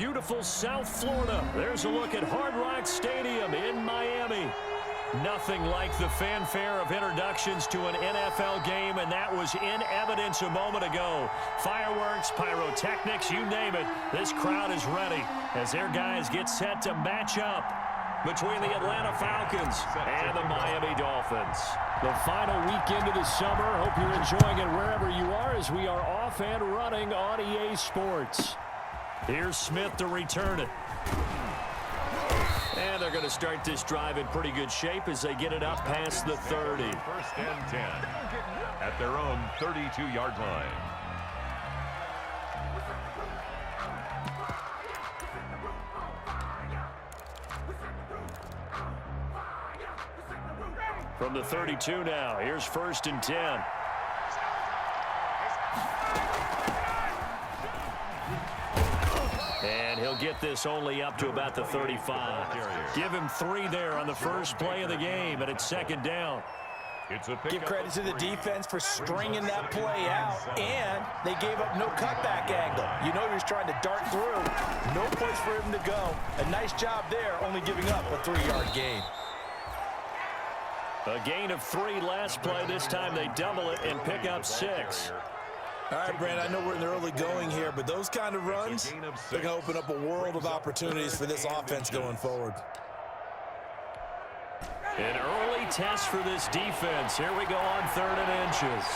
beautiful South Florida. There's a look at Hard Rock Stadium in Miami. Nothing like the fanfare of introductions to an NFL game, and that was in evidence a moment ago. Fireworks, pyrotechnics, you name it. This crowd is ready as their guys get set to match up between the Atlanta Falcons and the Miami Dolphins. The final weekend of the summer. Hope you're enjoying it wherever you are as we are off and running on EA Sports. Here's Smith to return it. And they're going to start this drive in pretty good shape as they get it up past the 30. First and 10 at their own 32-yard line. From the 32 now, here's first and 10. And he'll get this only up to about the 35. Give him 3 there on the first play of the game, and it's second down. Give credit to the defense for stringing that play out, and they gave up no cutback angle. You know he was trying to dart through. No place for him to go. A nice job there, only giving up a 3-yard gain. A gain of 3 last play. This time they double it and pick up 6. All right, Brandon, I know we're in the early going here, but those kind of runs, they're going to open up a world of opportunities for this offense going forward. An early test for this defense. Here we go on 3rd and inches.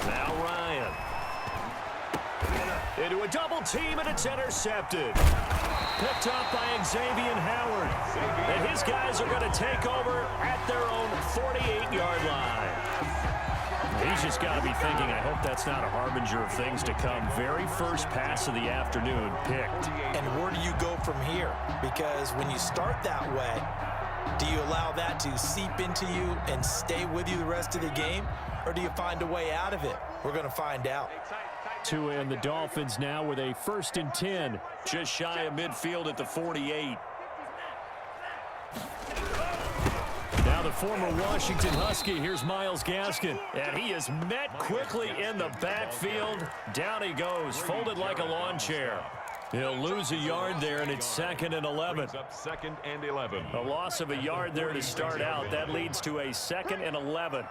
Now Ryan. Into a double team, and it's intercepted. Picked up by Xavier Howard. And his guys are going to take over at their own 48-yard line. He's just got to be thinking, I hope that's not a harbinger of things to come. Very first pass of the afternoon picked. And where do you go from here? Because when you start that way, do you allow that to seep into you and stay with you the rest of the game? Or do you find a way out of it? We're going to find out. Tua and the Dolphins now with a 1st and 10. Just shy of midfield at the 48. Now the former Washington Husky. Here's Myles Gaskin. And he is met quickly in the backfield. Down he goes, folded like a lawn chair. He'll lose a yard there, and it's 2nd and 11. Second and 11. A loss of a yard there to start out. That leads to a 2nd and 11.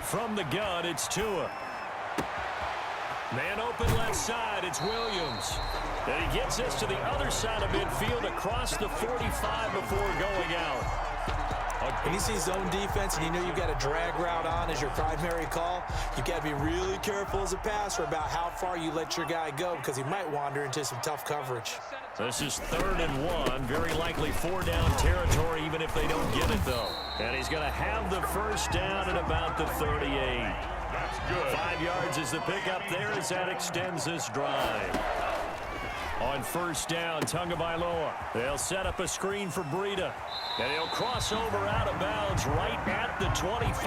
From the gun, it's Tua. Man open left side, it's Williams. And he gets this to the other side of midfield across the 45 before going out. When you see zone defense and you know you've got a drag route on as your primary call, you've got to be really careful as a passer about how far you let your guy go because he might wander into some tough coverage. This is 3rd and 1. Very likely 4-down territory even if they don't get it, though. And he's going to have the first down at about the 38. That's good. 5 yards is the pickup there as that extends this drive. On 1st down, Tagovailoa. They'll set up a screen for Breida. And he'll cross over out of bounds right at the 25.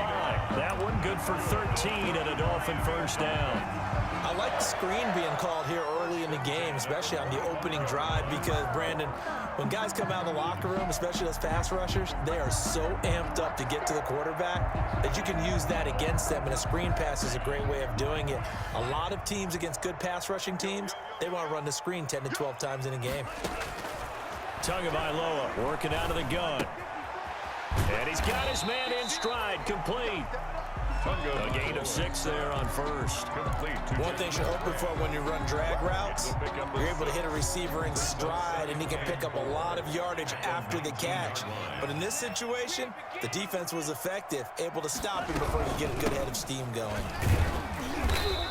That one good for 13 and a Dolphin first down. I like the screen being called here early in the game, especially on the opening drive, because, Brandon, when guys come out of the locker room, especially those pass rushers, they are so amped up to get to the quarterback that you can use that against them, and a screen pass is a great way of doing it. A lot of teams against good pass rushing teams, they want to run the screen 10 to 12 times in a game. Tagovailoa working out of the gun. And he's got his man in stride, complete. A gain of 6 there on 1st. One thing you're hoping for when you run drag routes, you're able to hit a receiver in stride, and he can pick up a lot of yardage after the catch. But in this situation, the defense was effective, able to stop him before you get a good head of steam going.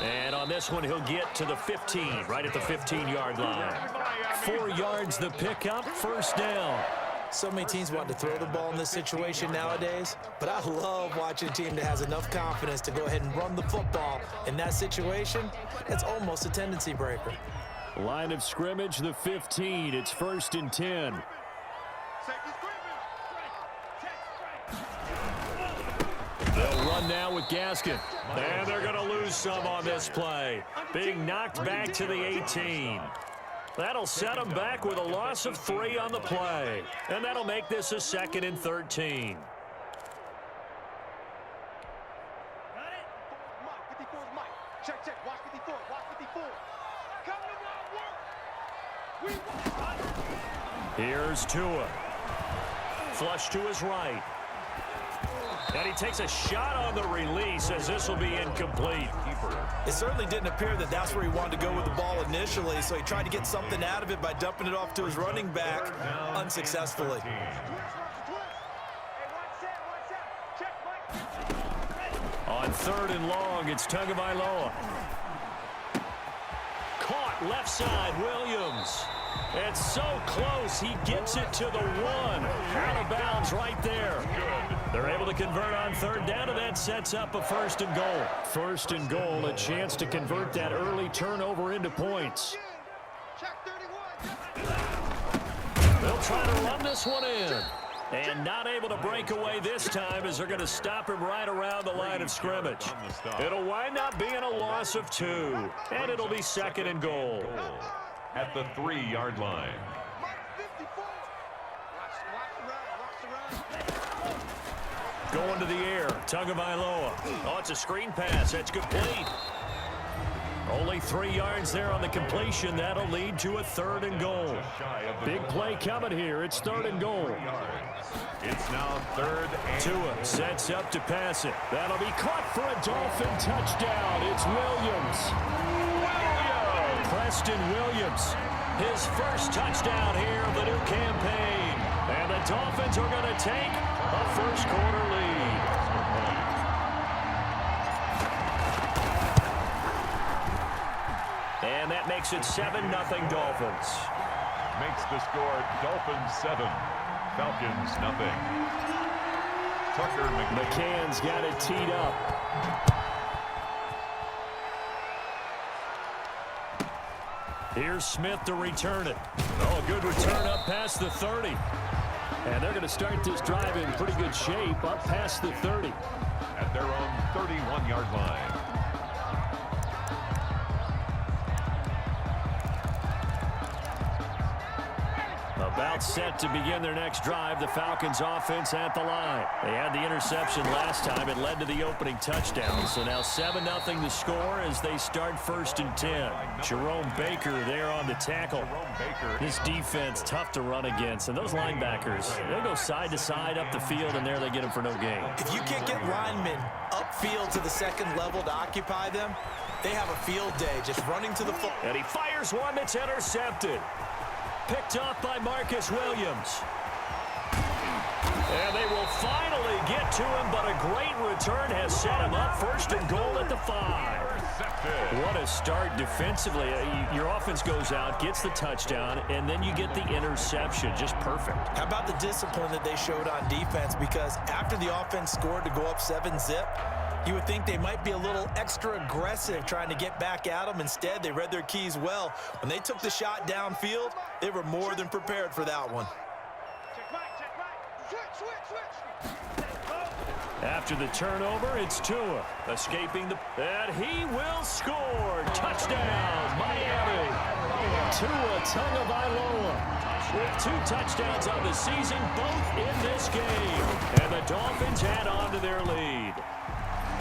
And on this one, he'll get to the 15, right at the 15-yard line. 4 yards the pickup, first down. So many teams want to throw the ball in this situation nowadays, but I love watching a team that has enough confidence to go ahead and run the football. In that situation, it's almost a tendency breaker. Line of scrimmage, the 15. It's 1st and 10. They'll run now with Gaskin. And they're going to lose some on this play. Being knocked back to the 18. That'll set them back with a loss of 3 on the play. And that'll make this a 2nd and 13. Check, check. Watch 54. Watch 54. Come to my work. Here's Tua. Flush to his right. And he takes a shot on the release as this will be incomplete. It certainly didn't appear that that's where he wanted to go with the ball initially, so he tried to get something out of it by dumping it off to his running back unsuccessfully. On 3rd and long, it's Tagovailoa. Caught left side, Williams. It's so close, he gets it to the 1. Out of bounds right there. They're able to convert on 3rd down, and that sets up a 1st and goal. 1st and goal, a chance to convert that early turnover into points. They'll try to run this one in. And not able to break away this time as they're going to stop him right around the line of scrimmage. It'll wind up being a loss of 2. And it'll be 2nd and goal. At the 3-yard line. Going to the air, Tagovailoa. Oh, it's a screen pass. That's complete. Only 3 yards there on the completion. That'll lead to a 3rd and goal. Big play coming here. It's 3rd and goal. It's now 3rd and Tua sets up to pass it. That'll be caught for a Dolphin touchdown. It's Williams. Preston Williams. His first touchdown here of the new campaign. And the Dolphins are going to take a first-quarter lead. And that makes it 7-0 Dolphins. makes the score Dolphins 7, Falcons nothing. Tucker McCann's got it teed up. Here's Smith to return it. Oh, good return up past the 30. And they're going to start this drive in pretty good shape up past the 30. At their own 31-yard line. About set to begin their next drive. The Falcons offense at the line. They had the interception last time. It led to the opening touchdown. So now 7-0 the score as they start 1st and 10. Jerome Baker there on the tackle. This defense tough to run against. And those linebackers, they'll go side to side up the field, and there they get them for no gain. If you can't get linemen upfield to the second level to occupy them, they have a field day just running to the foot. And he fires one that's intercepted. Picked off by Marcus Williams. And they will finally get to him, but a great return has set him up. 1st and goal at the 5. What a start defensively. Your offense goes out, gets the touchdown, and then you get the interception. Just perfect. How about the discipline that they showed on defense? Because after the offense scored to go up 7-zip, you would think they might be a little extra aggressive trying to get back at them. Instead, they read their keys well. When they took the shot downfield, they were more than prepared for that one. After the turnover, it's Tua escaping the... And he will score. Touchdown, Miami. Tua Tagovailoa with 2 touchdowns on the season, both in this game. And the Dolphins add on to their lead.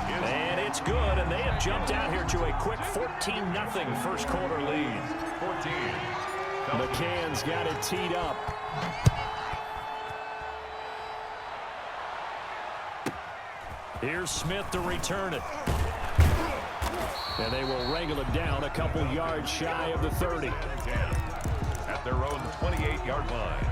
And it's good, and they have jumped out here to a quick 14-0 first-quarter lead. 14. McCann's got it teed up. Here's Smith to return it. And they will wrangle him down a couple yards shy of the 30. At their own 28-yard line.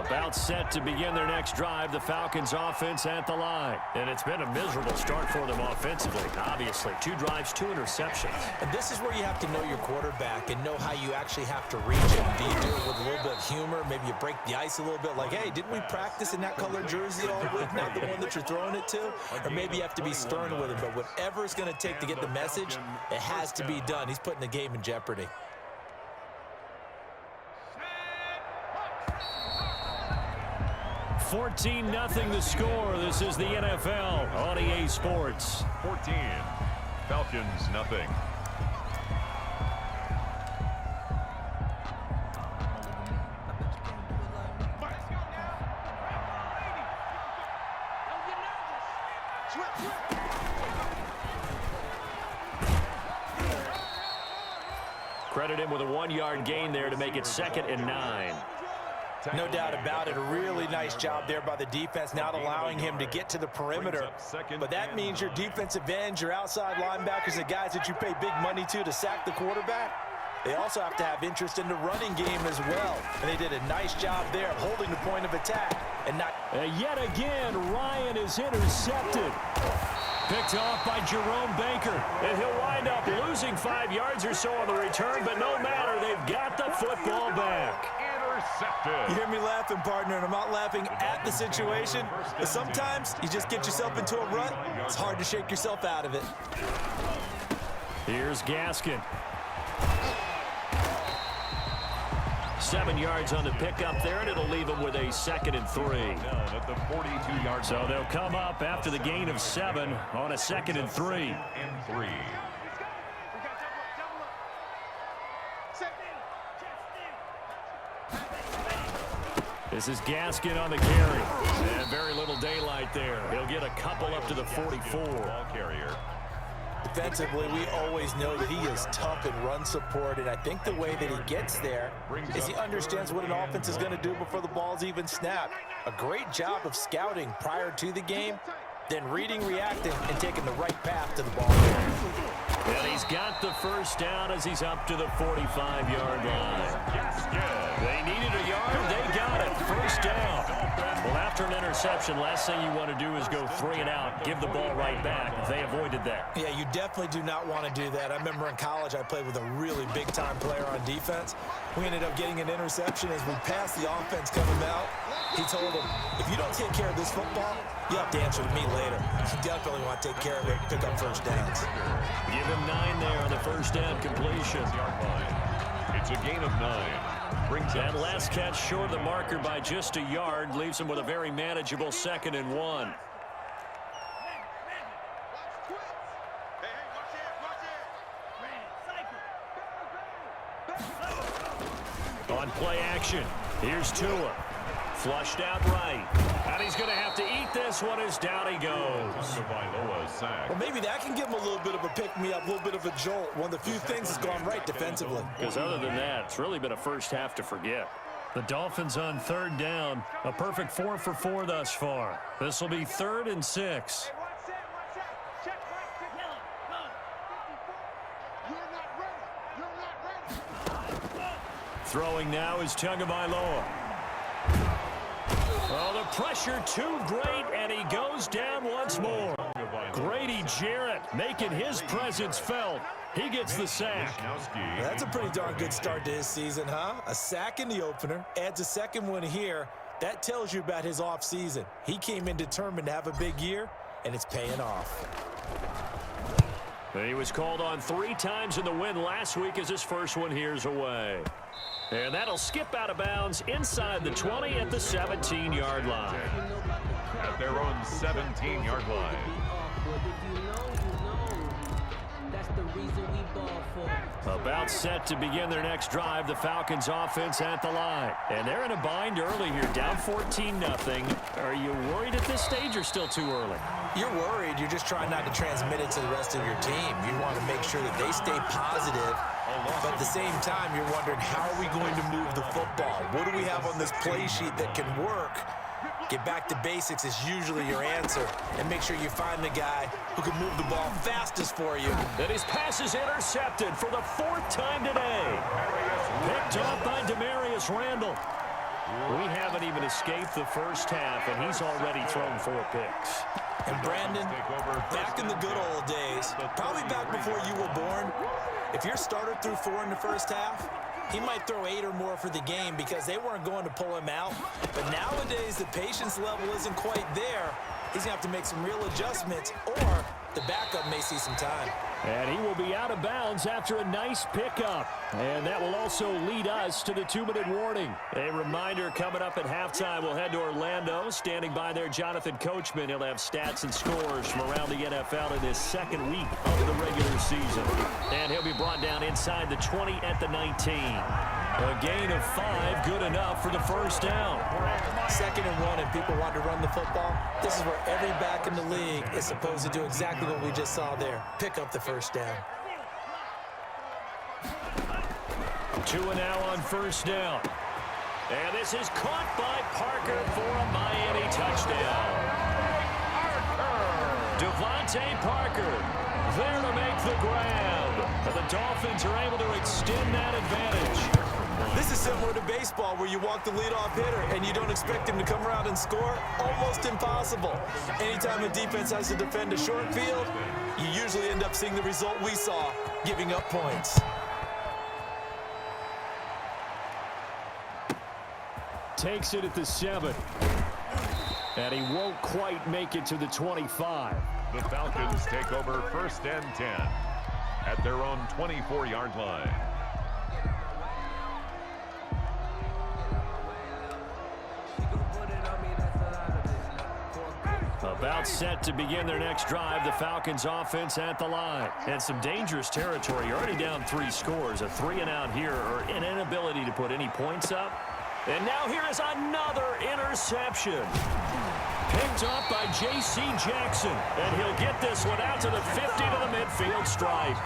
About set to begin their next drive, the Falcons offense at the line. And it's been a miserable start for them offensively, obviously. 2 drives, 2 interceptions. And this is where you have to know your quarterback and know how you actually have to reach him. Do you do it with a little bit of humor? Maybe you break the ice a little bit like, hey, didn't we practice in that color jersey all week, not the one that you're throwing it to? Or maybe you have to be stern with him. But whatever it's going to take to get the message, it has to be done. He's putting the game in jeopardy. 14-0 the score. This is the NFL on EA Sports. 14. Falcons, nothing. Credit him with a 1-yard gain there to make it 2nd and 9. No doubt about it. A really nice job there by the defense, not allowing him to get to the perimeter. But that means your defensive ends, your outside linebackers, the guys that you pay big money to sack the quarterback, they also have to have interest in the running game as well. And they did a nice job there of holding the point of attack. And not. Yet again, Ryan is intercepted. Picked off by Jerome Baker. And he'll wind up losing 5 yards or so on the return, but no matter, they've got the football back. Intercepted. You hear me laughing, partner, and I'm not laughing at the situation. But sometimes you just get yourself into a rut. It's hard to shake yourself out of it. Here's Gaskin. 7 yards on the pickup there, and it'll leave them with a 2nd and 3. At the 42-yard So they'll come up after the gain of 7 on a 2nd and 3. This is Gaskin on the carry. And very little daylight there. He'll get a couple up to the 44. Ball carrier. Defensively, we always know that he is tough in run support, and I think the way that he gets there is he understands what an offense is going to do before the ball's even snapped. A great job of scouting prior to the game, then reading, reacting, and taking the right path to the ball. And he's got the first down as he's up to the 45-yard line. They needed a yard. They got it. First down. Well, after an interception, last thing you want to do is go 3 and out, give the ball right back. They avoided that. Yeah, you definitely do not want to do that. I remember in college I played with a really big-time player on defense. We ended up getting an interception as we passed the offense coming out. He told him, if you don't take care of this football, you have to answer to me later. You definitely want to take care of it, pick up first downs. Give him 9 there on the first down completion. It's a gain of 9. That last catch short of the marker by just a yard leaves him with a very manageable 2nd and 1. On play action, here's Tua. Flushed out right. And he's going to have to eat this one as down he goes. Well, maybe that can give him a little bit of a pick-me-up, a little bit of a jolt. One of the few things that's gone right defensively. Because other than that, it's really been a first half to forget. The Dolphins on 3rd down. A perfect 4 for 4 thus far. This will be 3rd and 6. Throwing now is Tagovailoa. Oh, the pressure too great, and he goes down once more. Grady Jarrett making his presence felt. He gets the sack. That's a pretty darn good start to his season, huh? A sack in the opener, adds a 2nd one here. That tells you about his offseason. He came in determined to have a big year, and it's paying off. He was called on 3 times in the win last week as his first one here's away. And that'll skip out of bounds inside the 20 at the 17-yard line. At their own 17-yard line. About set to begin their next drive, the Falcons offense at the line. And they're in a bind early here, down 14-0. Are you worried at this stage or still too early? You're worried. You're just trying not to transmit it to the rest of your team. You want to make sure that they stay positive. But at the same time, you're wondering, how are we going to move the football? What do we have on this play sheet that can work? Get back to basics is usually your answer. And make sure you find the guy who can move the ball fastest for you. And his pass is intercepted for the 4th time today. Picked off by Demarius Randall. We haven't even escaped the first half, and he's already thrown 4 picks. And Brandon, back in the good old days, probably back before you were born, if your starter threw 4 in the first half, he might throw 8 or more for the game because they weren't going to pull him out. But nowadays, the patience level isn't quite there. He's going to have to make some real adjustments, or the backup may see some time. And he will be out of bounds after a nice pickup. And that will also lead us to the 2-minute warning. A reminder coming up at halftime, we'll head to Orlando. Standing by there, Jonathan Coachman. He'll have stats and scores from around the NFL in his second week of the regular season. And he'll be brought down inside the 20 at the 19. A gain of 5, good enough for the first down. 2nd and 1 and people want to run the football. This is where every back in the league is supposed to do exactly what we just saw there. Pick up the first down. 2 now on first down. And this is caught by Parker for a Miami touchdown. Devontae Parker there to make the grab. And the Dolphins are able to extend that advantage. This is similar to baseball where you walk the leadoff hitter and you don't expect him to come around and score. Almost impossible. Anytime a defense has to defend a short field, you usually end up seeing the result we saw, giving up points. Takes it at the 7. And he won't quite make it to the 25. The Falcons take over 1st and 10 at their own 24-yard line. About set to begin their next drive, the Falcons offense at the line. And some dangerous territory. You're already down 3 scores. A 3-and-out here, or an inability to put any points up. And now here is another interception. Picked up by J.C. Jackson. And he'll get this one out to the 50 to the midfield stripe.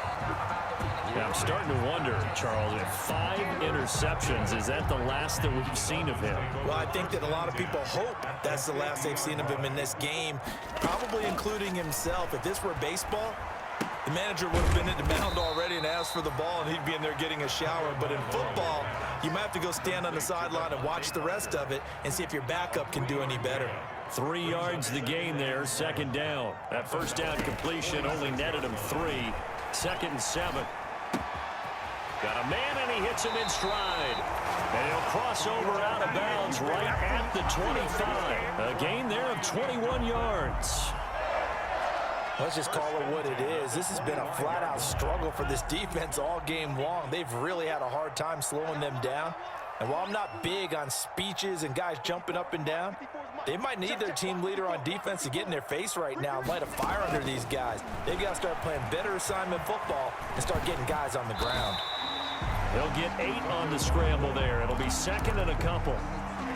Yeah, I'm starting to wonder, Charles, if 5 interceptions, is that the last that we've seen of him? Well, I think that a lot of people hope that's the last they've seen of him in this game, probably including himself. If this were baseball, the manager would have been at the mound already and asked for the ball, and he'd be in there getting a shower. But in football, you might have to go stand on the sideline and watch the rest of it and see if your backup can do any better. 3 yards the gain there, 2nd down. That first down completion only netted him 3. 2nd and 7. Got a man, and he hits him in stride. And he'll cross over out of bounds right at the 25. A gain there of 21 yards. Let's just call it what it is. This has been a flat-out struggle for this defense all game long. They've really had a hard time slowing them down. And while I'm not big on speeches and guys jumping up and down, they might need their team leader on defense to get in their face right now and light a fire under these guys. They've got to start playing better assignment football and start getting guys on the ground. He'll get 8 on the scramble there. It'll be 2nd and a couple.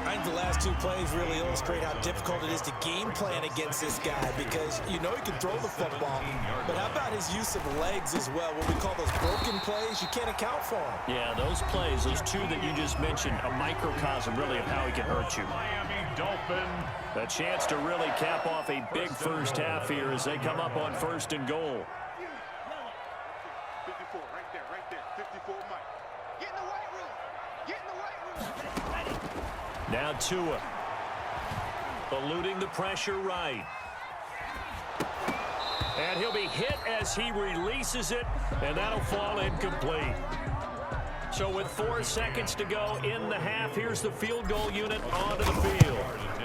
I think the last 2 plays really illustrate how difficult it is to game plan against this guy, because you know he can throw the football, but how about his use of legs as well? What we call those broken plays, you can't account for them. Yeah, those plays, those 2 that you just mentioned, a microcosm really of how he can hurt you. Miami Dolphin. A chance to really cap off a big first half here as they come up on 1st and goal. 54, right there, 54, Mike. Get in the weight room. Get in the weight room. Now Tua. Eluding the pressure right. And he'll be hit as he releases it, and that'll fall incomplete. So with 4 seconds to go in the half, here's the field goal unit onto the field.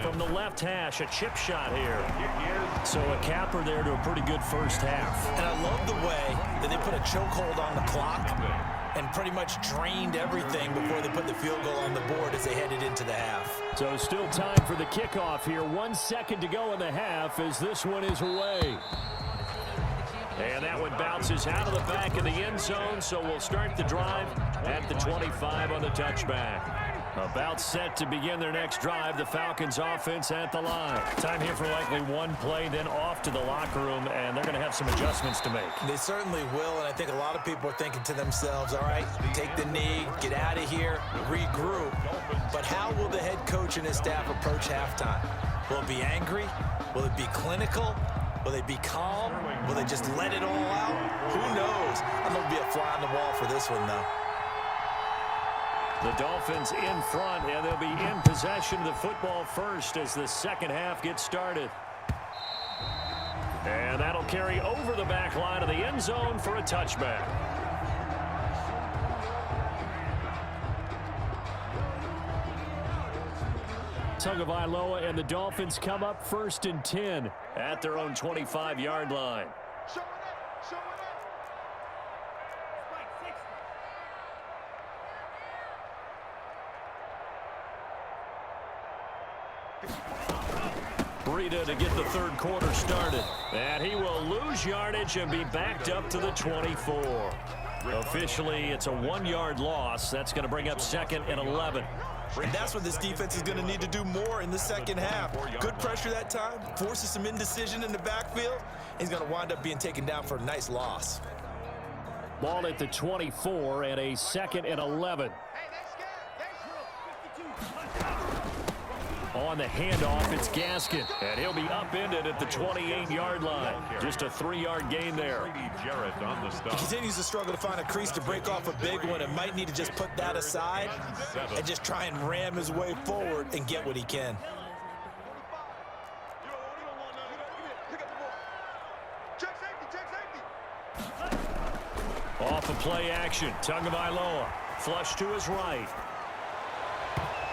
From the left hash, a chip shot here. So a capper there to a pretty good first half. And I love the way that they put a chokehold on the clock and pretty much drained everything before they put the field goal on the board as they headed into the half. So still time for the kickoff here. 1 second to go in the half as this one is away. And that one bounces out of the back of the end zone, so we'll start the drive at the 25 on the touchback. About set to begin their next drive, the Falcons offense at the line. Time here for likely 1 play, then off to the locker room, and they're going to have some adjustments to make. They certainly will, and I think a lot of people are thinking to themselves, all right, take the knee, get out of here, regroup. But how will the head coach and his staff approach halftime? Will it be angry? Will it be clinical? Will they be calm? Will they just let it all out? Who knows? I'm going to be a fly on the wall for this one, though. The Dolphins in front, and they'll be in possession of the football first as the second half gets started. And that'll carry over the back line of the end zone for a touchback. Tagovailoa and the Dolphins come up 1st and 10 at their own 25-yard line. Show it up. Show it up. Breida to get the third quarter started. And he will lose yardage and be backed up to the 24. Officially, it's a 1-yard loss. That's going to bring up 2nd and 11. And that's what this defense is going to need to do more in the second half. Good pressure that time, forces some indecision in the backfield. He's going to wind up being taken down for a nice loss. Ball at the 24 and a 2nd and 11. On the handoff, it's Gaskin, and he'll be upended at the 28-yard line. Just a 3-yard gain there. Jarrett on the stop. He continues to struggle to find a crease to break off a big one and might need to just put that aside and just try and ram his way forward and get what he can. Off of play action, Tagovailoa, flush to his right.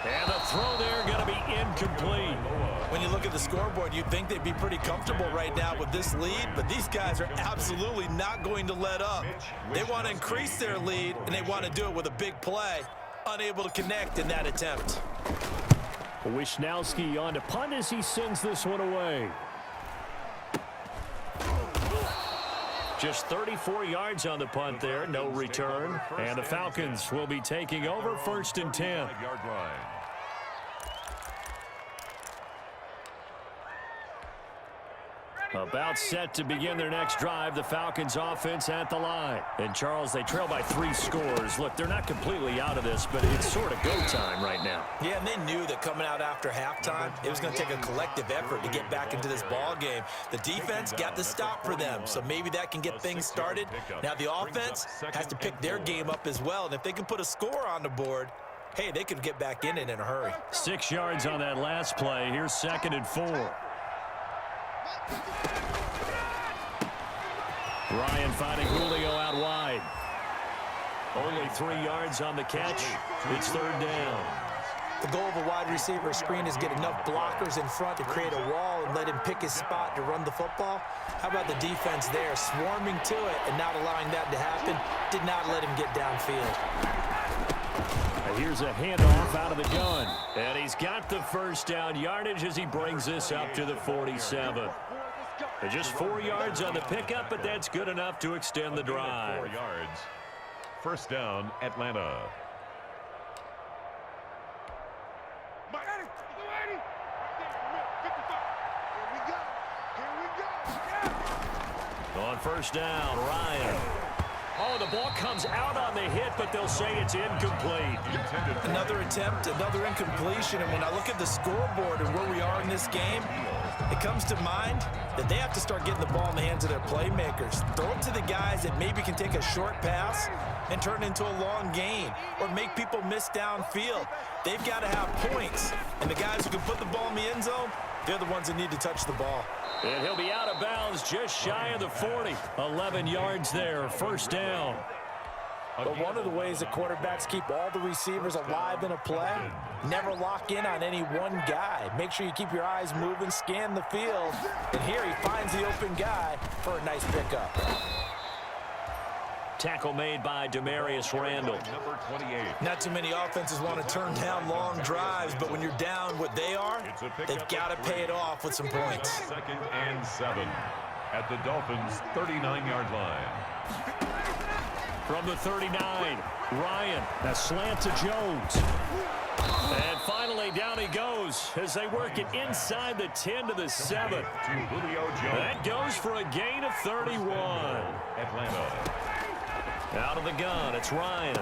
And the throw there going to be incomplete. When you look at the scoreboard, you'd think they'd be pretty comfortable right now with this lead, but these guys are absolutely not going to let up. They want to increase their lead, and they want to do it with a big play. Unable to connect in that attempt. Wisnowski on to punt as he sends this one away. Just 34 yards on the punt there, no return. And the Falcons will be taking over 1st and 10. Yard line. About set to begin their next drive, the Falcons offense at the line. And Charles, they trail by 3 scores. Look, they're not completely out of this, but it's sort of go time right now. Yeah, and they knew that coming out after halftime, it was going to take a collective effort to get back into this ball game. The defense got the stop for them, so maybe that can get things started. Now the offense has to pick their game up as well, and if they can put a score on the board, hey, they could get back in it in a hurry. 6 yards on that last play. Here's 2nd and 4. Ryan finding Julio out wide. Only 3 yards on the catch. It's 3rd down. The goal of a wide receiver screen is get enough blockers in front to create a wall and let him pick his spot to run the football. How about the defense there, swarming to it and not allowing that to happen? Did not let him get downfield. Here's a handoff out of the gun. And he's got the first down yardage as he brings this up to the 47. And just 4 yards on the pickup, but that's good enough to extend the drive. 4 yards. 1st down, Atlanta. On 1st down, Ryan. Oh, the ball comes out on the hit, but they'll say it's incomplete. Another attempt, another incompletion, and when I look at the scoreboard and where we are in this game, it comes to mind that they have to start getting the ball in the hands of their playmakers. Throw it to the guys that maybe can take a short pass and turn it into a long gain or make people miss downfield. They've got to have points, and the guys who can put the ball in the end zone, they're the ones that need to touch the ball. And he'll be out of bounds just shy of the 40. 11 yards there, 1st down. But one of the ways that quarterbacks keep all the receivers alive in a play, never lock in on any one guy. Make sure you keep your eyes moving, scan the field. And here he finds the open guy for a nice pickup. Tackle made by Demarius Randall. Number 28. Not too many offenses want to turn down long drives, but when you're down what they are, they've got to pay it off with some points. 2nd and 7 at the Dolphins' 39-yard line. From the 39, Ryan, a slant to Jones. And finally, down he goes as they work it inside the 10 to the 7. To Julio Jones. That goes for a gain of 31. Atlanta. Out of the gun, it's Ryan.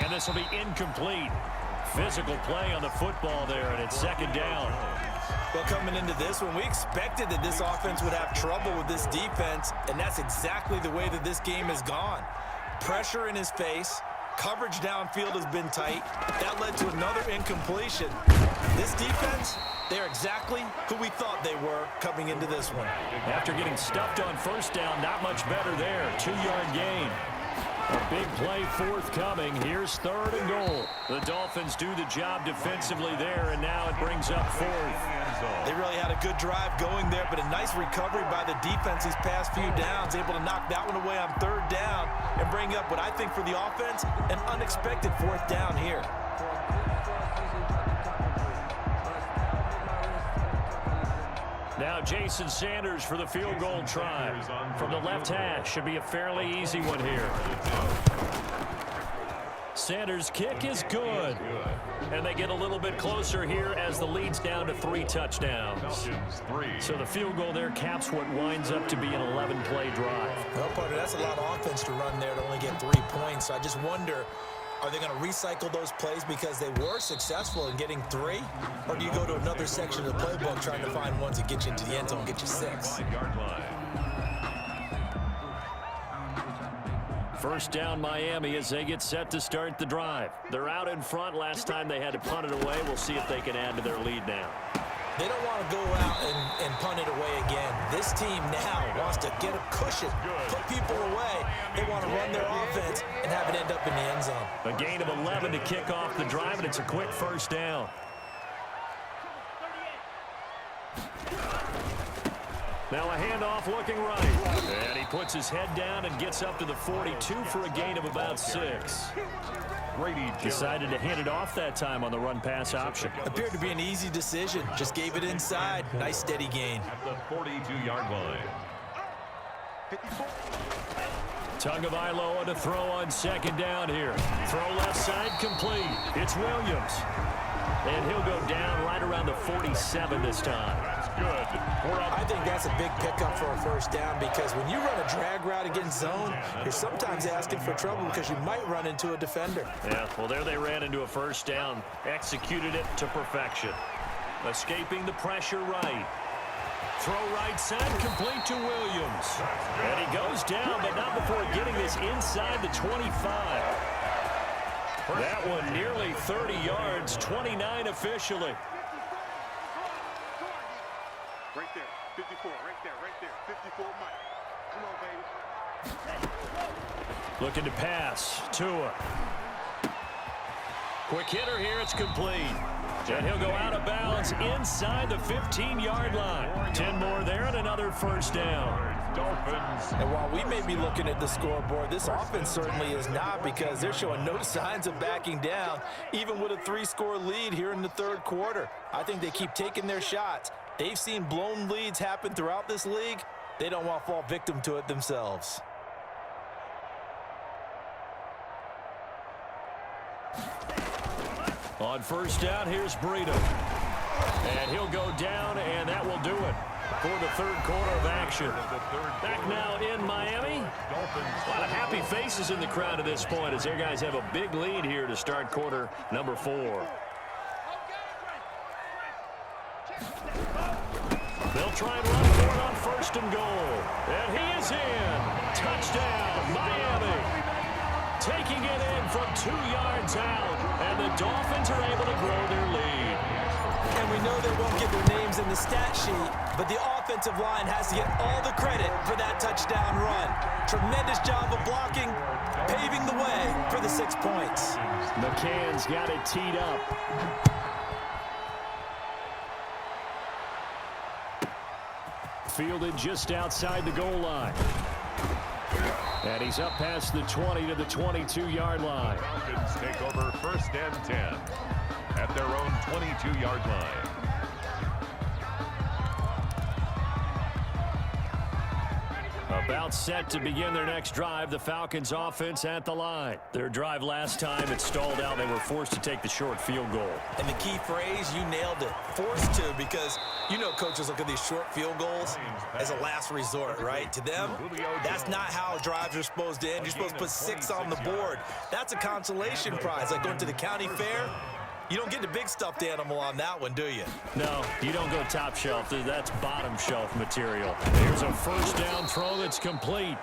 And this will be incomplete. Physical play on the football there, and it's 2nd down. Well, coming into this one, we expected that this offense would have trouble with this defense, and that's exactly the way that this game has gone. Pressure in his face. Coverage downfield has been tight. That led to another incompletion. This defense, they're exactly who we thought they were coming into this one. After getting stuffed on 1st down, not much better there. 2-yard gain. A big play forthcoming. Here's 3rd and goal. The Dolphins do the job defensively there, and now it brings up 4th. They really had a good drive going there, but a nice recovery by the defense these past few downs, able to knock that one away on 3rd down and bring up what I think for the offense, an unexpected 4th down here. Now Jason Sanders for the field goal try. From the left hash. Should be a fairly easy one here. Sanders' kick is good. And they get a little bit closer here as the lead's down to 3 touchdowns. So the field goal there caps what winds up to be an 11-play drive. Well, partner, that's a lot of offense to run there to only get 3 points. So I just wonder, are they going to recycle those plays because they were successful in getting 3? Or do you go to another section of the playbook trying to find ones that get you into the end zone and get you 6? First down Miami as they get set to start the drive. They're out in front. Last time they had to punt it away. We'll see if they can add to their lead now. They don't want to go out and punt it away again. This team now wants to get a cushion, put people away. They want to run their offense and have it end up in the end zone. A gain of 11 to kick off the drive, and it's a quick first down. Now a handoff looking right. And he puts his head down and gets up to the 42 for a gain of about 6. Decided to hand it off that time on the run-pass option. Appeared to be an easy decision. Just gave it inside. Nice steady gain. At the 42-yard line. Tagovailoa to throw on second down here. Throw left side complete. It's Williams. And he'll go down right around the 47 this time. That's good. I think that's a big pickup for a first down because when you run a drag route against zone, you're sometimes asking for trouble because you might run into a defender. Yeah, well, there they ran into a first down. Executed it to perfection. Escaping the pressure right. Throw right side, complete to Williams. And he goes down, but not before getting this inside the 25. That one nearly 30 yards, 29 officially. Right there, 54, right there, 54, Mike. Come on, baby. Looking to pass, Tua. Quick hitter here, it's complete. And he'll go out of bounds inside the 15-yard line. 10 more there and another first down. Dolphins. And while we may be looking at the scoreboard, this offense certainly is not because they're showing no signs of backing down, even with a 3-score lead here in the third quarter. I think they keep taking their shots. They've seen blown leads happen throughout this league. They don't want to fall victim to it themselves. On first down, here's Breida. And he'll go down, and that will do it for the third quarter of action. Back now in Miami. A lot of happy faces in the crowd at this point as their guys have a big lead here to start quarter number 4. They'll try and run for it on first and goal. And he is in. Touchdown, Miami. Taking it in from 2 yards out. And the Dolphins are able to grow their lead. And we know they won't get their names in the stat sheet, but the offensive line has to get all the credit for that touchdown run. Tremendous job of blocking, paving the way for the 6 points. McCann's got it teed up. Fielded just outside the goal line. And he's up past the 20 to the 22-yard line. Falcons take over first and 10 at their own 22-yard line. About set to begin their next drive. The Falcons offense at the line. Their drive last time, it stalled out. They were forced to take the short field goal. And the key phrase, you nailed it. Forced to, because you know coaches look at these short field goals as a last resort, right? To them, that's not how drives are supposed to end. You're supposed to put 6 on the board. That's a consolation prize. Like going to the county fair, you don't get the big stuffed animal on that one, do you? No, you don't go top shelf. That's bottom shelf material. Here's a first down throw that's complete.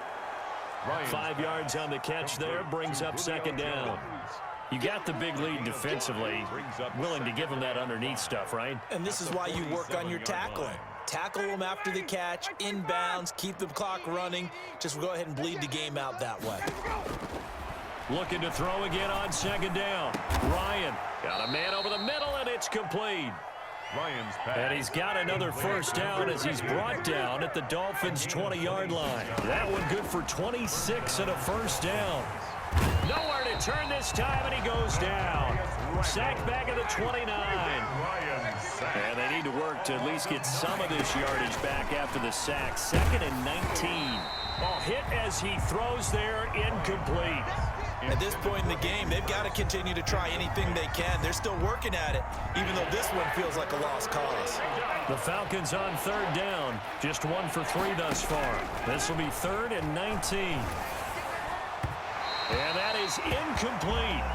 5 yards on the catch there, brings up second down. You got the big lead defensively, willing to give them that underneath stuff, right? And this is why you work on your tackling. Tackle them after the catch, inbounds, keep the clock running. Just go ahead and bleed the game out that way. Looking to throw again on second down. Ryan got a man over the middle, and it's complete. Ryan's pass. And he's got another first down as he's brought down at the Dolphins' 20-yard line. That one good for 26 and a first down. Nowhere to turn this time, and he goes down. Sacked back at the 29. And they need to work to at least get some of this yardage back after the sack. 2nd and 19. Oh, hit as he throws there, incomplete. At this point in the game, they've got to continue to try anything they can. They're still working at it, even though this one feels like a lost cause. The Falcons on 3rd down. Just 1 for 3 thus far. This will be 3rd and 19. And that is incomplete.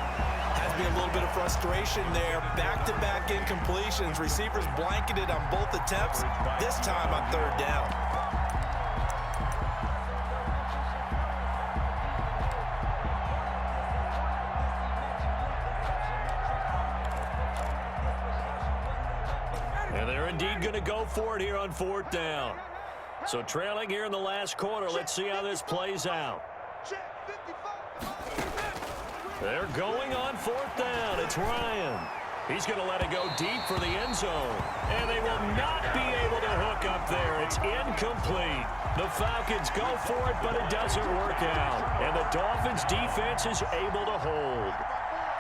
Has to be a little bit of frustration there. Back-to-back incompletions. Receivers blanketed on both attempts, this time on 3rd down. And they're indeed going to go for it here on 4th down. So trailing here in the last quarter. Let's see how this plays out. They're going on 4th down. It's Ryan. He's going to let it go deep for the end zone. And they will not be able to hook up there. It's incomplete. The Falcons go for it, but it doesn't work out. And the Dolphins defense is able to hold.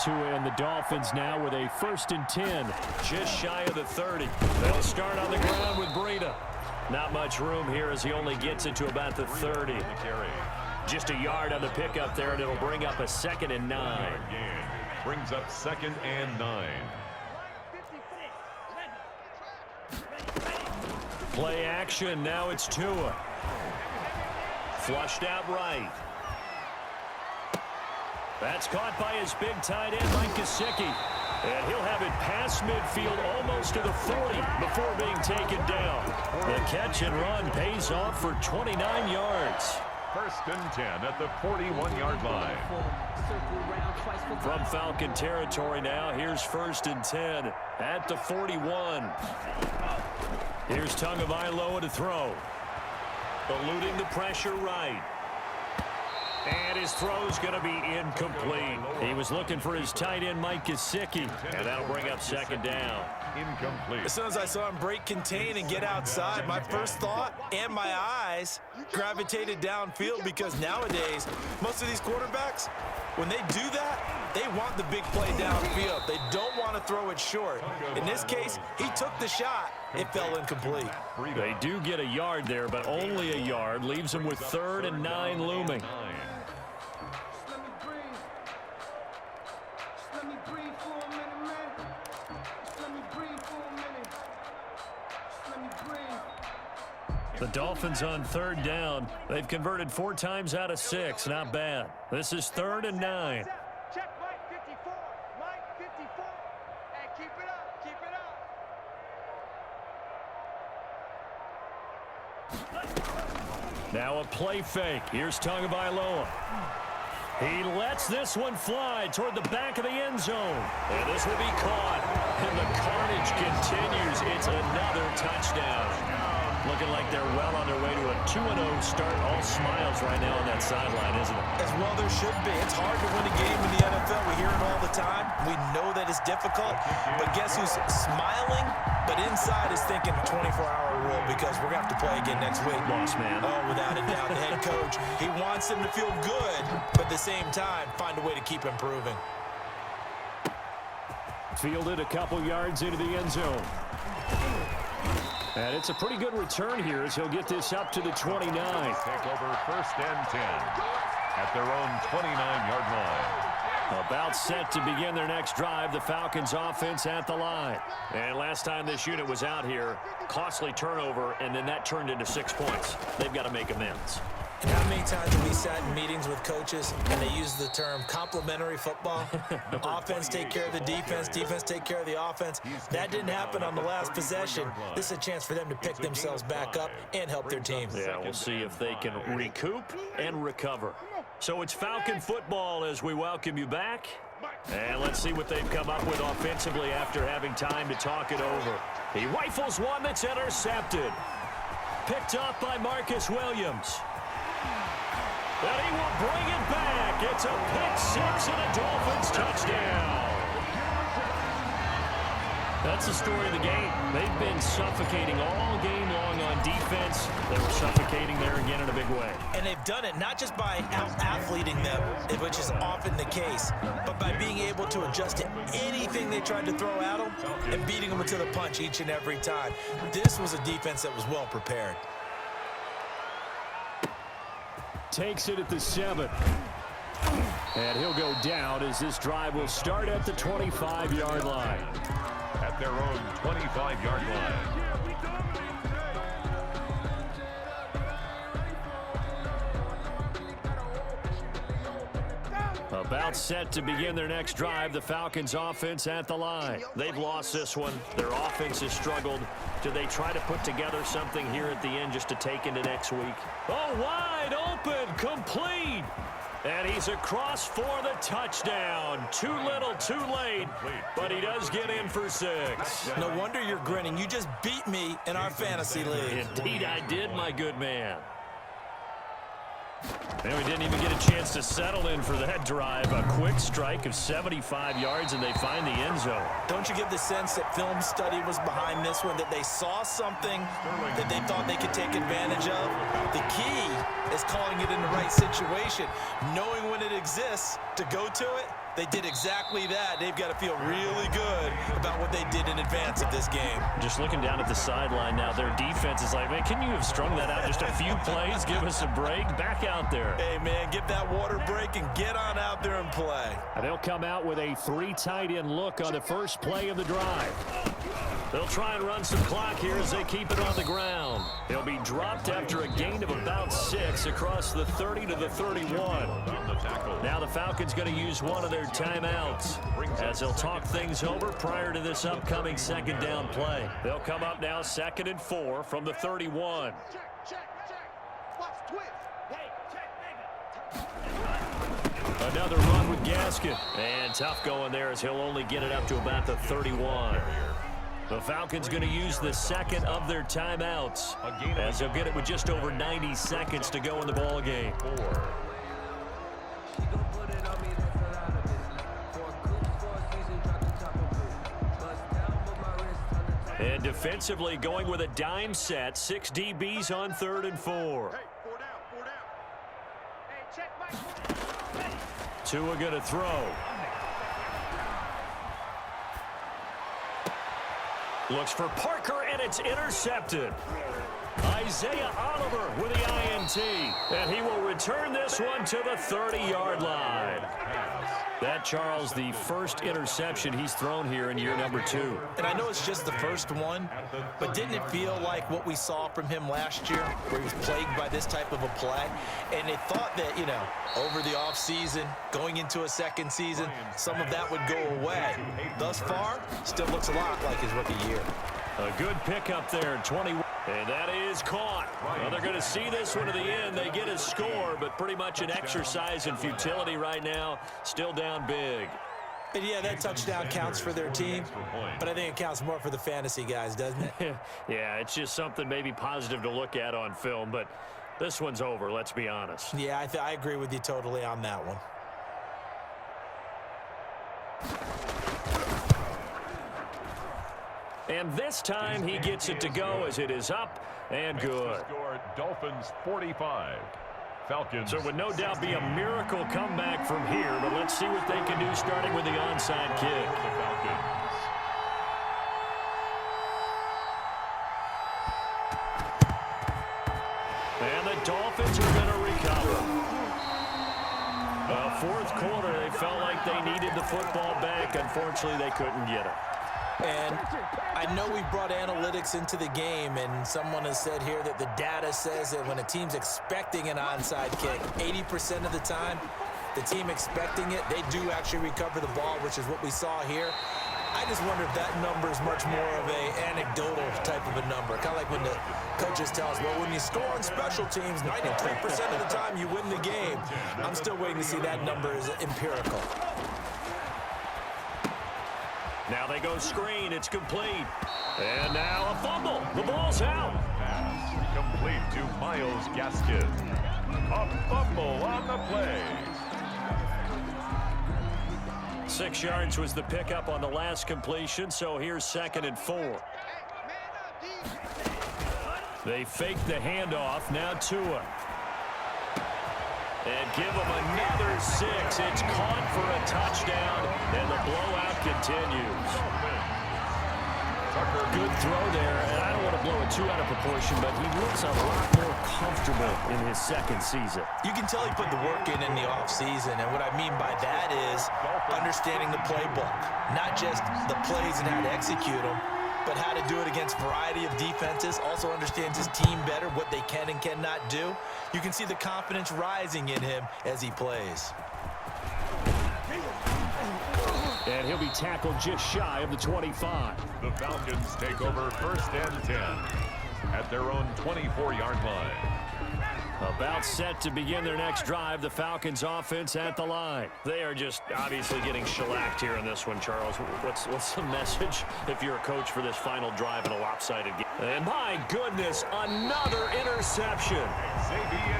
To end the Dolphins now with a 1st and 10, just shy of the 30. They'll start on the ground with Breida. Not much room here as he only gets it to about the 30. Just a yard on the pickup there, and it'll bring up a 2nd and 9. Brings up 2nd and 9. Play action, now it's Tua. Flushed out right. That's caught by his big tight end, Mike Gesicki. And he'll have it past midfield almost to the 40 before being taken down. The catch and run pays off for 29 yards. 1st and 10 at the 41-yard line. From Falcon territory now, here's 1st and 10 at the 41. Here's Tagovailoa to throw. Eluding the pressure right. And his throw's going to be incomplete. He was looking for his tight end, Mike Gesicki. And that'll bring up 2nd down. Incomplete. As soon as I saw him break contain and get outside, my first thought and my eyes gravitated downfield, because nowadays, most of these quarterbacks, when they do that, they want the big play downfield. They don't want to throw it short. In this case, he took the shot. It fell incomplete. They do get a yard there, but only a yard. Leaves them with 3rd and 9 looming. The Dolphins on 3rd down. They've converted 4 times out of 6. Not bad. This is 3rd and 9. Check Mike 54. Mike 54. And keep it up. Keep it up. Now a play fake. Here's Tagovailoa. He lets this one fly toward the back of the end zone. And this will be caught. And the carnage continues. It's another touchdown. Looking like they're well on their way to a 2-0 start. All smiles right now on that sideline, isn't it? As well there should be. It's hard to win a game in the NFL. We hear it all the time. We know that it's difficult. But guess who's smiling? But inside is thinking 24-hour rule, because we're going to have to play again next week. Lost man. Oh, without a doubt. The head coach, he wants them to feel good, but at the same time, find a way to keep improving. Fielded a couple yards into the end zone. And it's a pretty good return here as he'll get this up to the 29. Take over 1st and 10 at their own 29-yard line. About set to begin their next drive. The Falcons offense at the line. And last time this unit was out here, costly turnover, and then that turned into 6 points. They've got to make amends. And how many times have we sat in meetings with coaches and they use the term complementary football? Offense take care of the defense, defense take care of the offense. That didn't happen on the last possession. This is a chance for them to pick themselves back up and help their team. Yeah, we'll see if they can recoup and recover. So it's Falcon football as we welcome you back. And let's see what they've come up with offensively after having time to talk it over. He rifles one that's intercepted. Picked up by Marcus Williams. And he will bring it back. It's a pick six and a Dolphins touchdown. That's the story of the game. They've been suffocating all game long on defense. They were suffocating there again in a big way. And they've done it not just by out-athleting them, which is often the case, but by being able to adjust to anything they tried to throw at them and beating them to the punch each and every time. This was a defense that was well prepared. Takes it at the 7. And he'll go down as this drive will start at the 25-yard line. At their own 25-yard line. About set to begin their next drive, the Falcons offense at the line. They've lost this one. Their offense has struggled. Do they try to put together something here at the end just to take into next week? Oh, wide open, complete. And he's across for the touchdown. Too little, too late, but he does get in for 6. No wonder you're grinning. You just beat me in our fantasy league. Indeed I did, my good man. And we didn't even get a chance to settle in for that drive. A quick strike of 75 yards, and they find the end zone. Don't you get the sense that film study was behind this one, that they saw something that they thought they could take advantage of? The key is calling it in the right situation, knowing when it exists to go to it. They did exactly that. They've got to feel really good about what they did in advance of this game. Just looking down at the sideline now, their defense is like, man, can you have strung that out just a few plays? Give us a break. Back out there. Hey, man, get that water break and get on out there and play. And they'll come out with a 3 tight end look on the first play of the drive. They'll try and run some clock here as they keep it on the ground. He'll be dropped after a gain of about 6 across the 30 to the 31. Now the Falcons going to use one of their timeouts as they'll talk things over prior to this upcoming second down play. They'll come up now 2nd and 4 from the 31. Another run with Gaskin. And tough going there as he'll only get it up to about the 31. The Falcons going to use the second of their timeouts as they'll get it with just over 90 seconds to go in the ball game. And defensively going with a dime set, 6 DBs on 3rd and 4. Tua going to throw. Looks for Parker, and it's intercepted. Isaiah Oliver with the INT. And he will return this one to the 30-yard line. That, Charles, the first interception he's thrown here in year number 2. And I know it's just the first one, but didn't it feel like what we saw from him last year, where he was plagued by this type of a play? And they thought that, you know, over the offseason, going into a second season, some of that would go away. Thus far, still looks a lot like his rookie year. A good pickup there, 21. And that is caught. Well, they're going to see this one to the end. They get a score, but pretty much an exercise in futility right now. Still down big. And yeah, that touchdown counts for their team, but I think it counts more for the fantasy guys, doesn't it? Yeah, it's just something maybe positive to look at on film, but this one's over, let's be honest. Yeah, I agree with you totally on that one. And this time he gets it to go as it is up and good. Dolphins 45. Falcons. So it would no doubt be a miracle comeback from here, but let's see what they can do starting with the onside kick. The Falcons. And the Dolphins are going to recover. Fourth quarter, they felt like they needed the football back. Unfortunately, they couldn't get it. And I know we brought analytics into the game, and someone has said here that the data says that when a team's expecting an onside kick, 80% of the time, the team expecting it, they do actually recover the ball, which is what we saw here. I just wonder if that number is much more of a anecdotal type of a number. Kind of like when the coaches tell us, well, when you score on special teams, 93% of the time you win the game. I'm still waiting to see that number is empirical. Now they go screen. It's complete. And now a fumble. The ball's out. Pass complete to Myles Gaskin. A fumble on the play. 6 yards was the pickup on the last completion, so here's 2nd and 4. They fake the handoff. Now Tua. And give him another 6. It's caught for a touchdown, and the blowout continues. Good throw there, and I don't want to blow it too out of proportion, but he looks a lot more comfortable in his 2nd season. You can tell he put the work in the offseason, and what I mean by that is understanding the playbook. Not just the plays and how to execute them, but how to do it against a variety of defenses. Also understands his team better, what they can and cannot do. You can see the confidence rising in him as he plays. And he'll be tackled just shy of the 25. The Falcons take over 1st and 10 at their own 24-yard line. About set to begin their next drive, the Falcons offense at the line. They are just obviously getting shellacked here in this one, Charles. What's the message if you're a coach for this final drive in a lopsided game? And my goodness, another interception.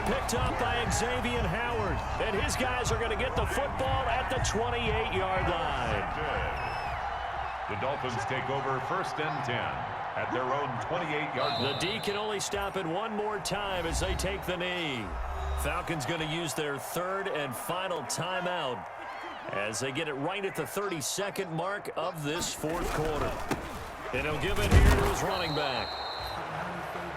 Picked up by Xavier Howard. And his guys are going to get the football at the 28-yard line. The Dolphins take over 1st and 10 at their own 28-yard line. The D can only stop it one more time as they take the knee. Falcons going to use their 3rd and final timeout as they get it right at the 32nd mark of this 4th quarter. And he'll give it here to his running back.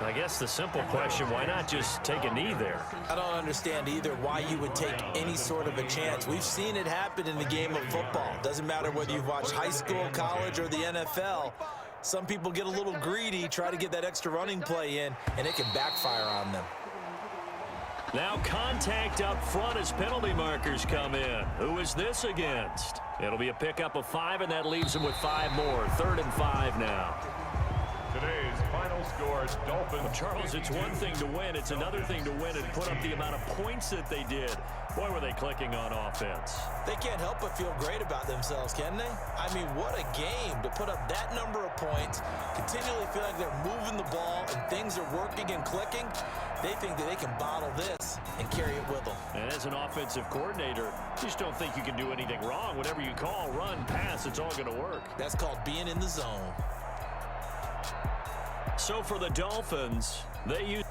I guess the simple question, why not just take a knee there? I don't understand either why you would take any sort of a chance. We've seen it happen in the game of football. Doesn't matter whether you've watched high school, college, or the NFL. Some people get a little greedy, try to get that extra running play in, and it can backfire on them. Now contact up front as penalty markers come in. Who is this against? It'll be a pickup of 5, and that leaves them with 5 more. 3rd and 5 now. Today's final score, Dolphins. Charles, it's one thing to win. It's another thing to win and put up the amount of points that they did. Boy, were they clicking on offense. They can't help but feel great about themselves, can they? I mean, what a game to put up that number of points, continually feel like they're moving the ball and things are working and clicking. They think that they can bottle this and carry it with them. And as an offensive coordinator, you just don't think you can do anything wrong. Whatever you call, run, pass, it's all going to work. That's called being in the zone. So for the Dolphins, they use